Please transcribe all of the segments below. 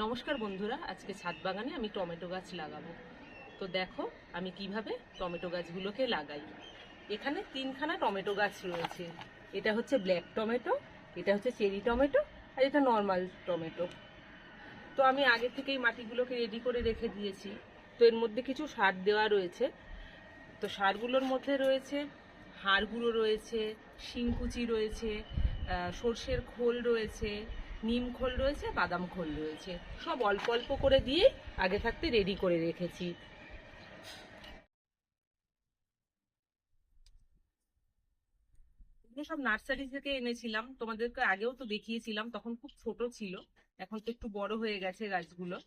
নমস্কার বন্ধুরা, আজকে ছাদ বাগানে আমি টমেটো গাছ লাগাবো। তো দেখো আমি কিভাবে টমেটো গাছগুলোকে লাগাই। এখানে তিনখানা টমেটো গাছ রয়েছে। এটা হচ্ছে ব্ল্যাক টমেটো, এটা হচ্ছে চেরি টমেটো, আর এটা নর্মাল টমেটো। তো আমি আগে থেকেই মাটিগুলোকে রেডি করে রেখে দিয়েছি। তো এর মধ্যে কিছু সার দেওয়া রয়েছে। তো সারগুলোর মধ্যে রয়েছে হাড় গুঁড়ো রয়েছে, শিংকুচি রয়েছে, সর্ষের খোল রয়েছে, নিম খোল রয়েছে, বাদাম খোল রয়েছে। সব অল্প অল্প করে দিয়ে আগে থাকতে রেডি করে রেখেছি। এগুলো সব নার্সারি থেকে এনেছিলাম, তোমাদেরকে আগেও তো দেখিয়েছিলাম, তখন খুব ছোট ছিল। এখন তো একটু বড় হয়ে গেছে গাছগুলো।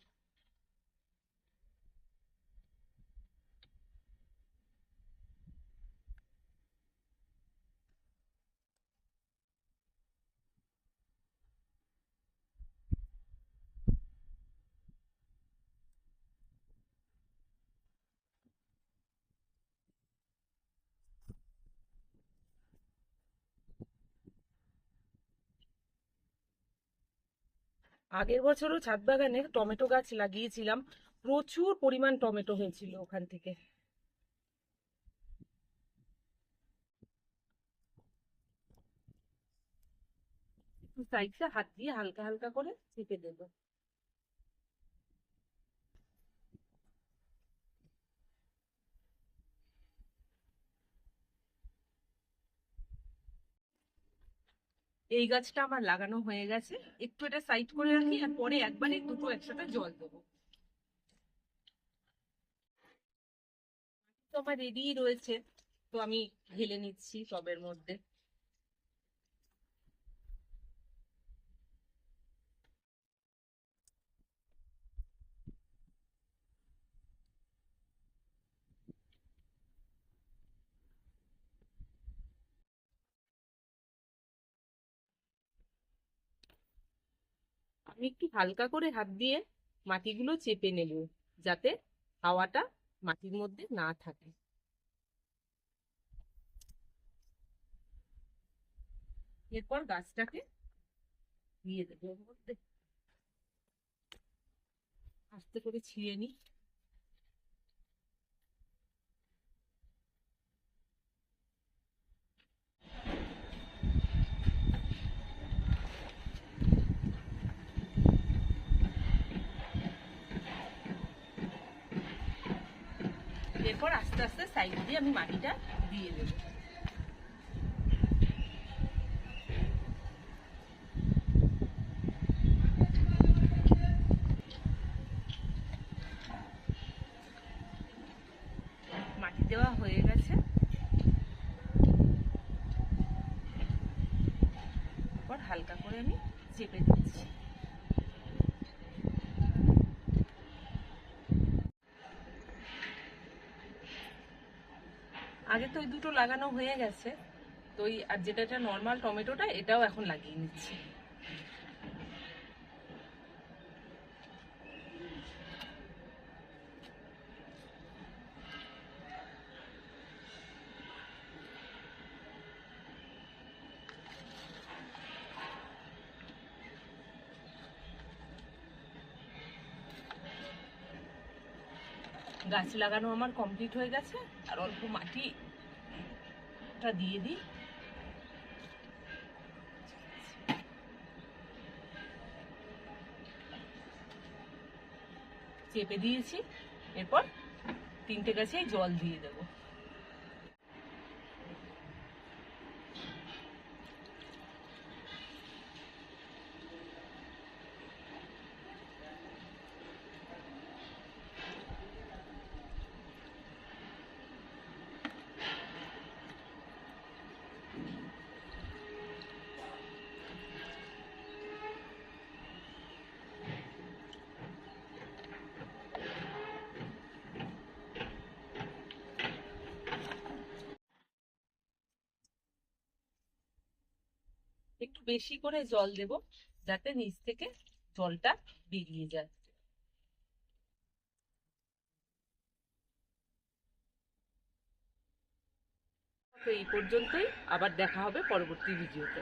আগের বছরও ছাদ বাগানে টমেটো গাছ লাগিয়েছিলাম, প্রচুর পরিমাণ টমেটো হয়েছিল ওখান থেকে। একটু সাইডটা হাত দিয়ে হালকা হালকা করে চেপে দেবো। এই গাছটা আমার লাগানো হয়ে গেছে। একটু এটা সাইড করে রাখি, আর পরে একবারে দুটো একসাথে জল দেবো। তো আমার রেডি রয়েছে। তো আমি ঢেলে নিচ্ছি টবের মধ্যে। আমি একটু হালকা করে হাত দিয়ে মাটিগুলো চেপে নেব, যাতে হাওয়াটা মাটির মধ্যে না থাকে। এরপর গাছটাকে দিয়ে দেবো ওর মধ্যে। আস্তে করে ছিঁড়ে নিই। এরপর আস্তে আস্তে সাইড দিয়ে আমি মাটিটা দিয়ে দেবো। মাটি দেওয়া হয়ে গেছে। এরপর হালকা করে আমি চেপে দিচ্ছি। আগে তো ওই দুটো লাগানো হয়ে গেছে। তো ওই আর যেটা এটা নর্মাল টমেটোটা, এটাও এখন লাগিয়ে নিচ্ছি। গাছ লাগানো আমার কমপ্লিট হয়ে গেছে। আর অল্প মাটিটা দিয়ে দিই। চেপে দিয়েছি। এরপর তিনটে গাছেই জল দিয়ে দেবো। একটু বেশি করে জল দেব, যাতে নিচ থেকে জলটা বেরিয়ে যায়। তো এই পর্যন্তই, আবার দেখা হবে পরবর্তী ভিডিওতে।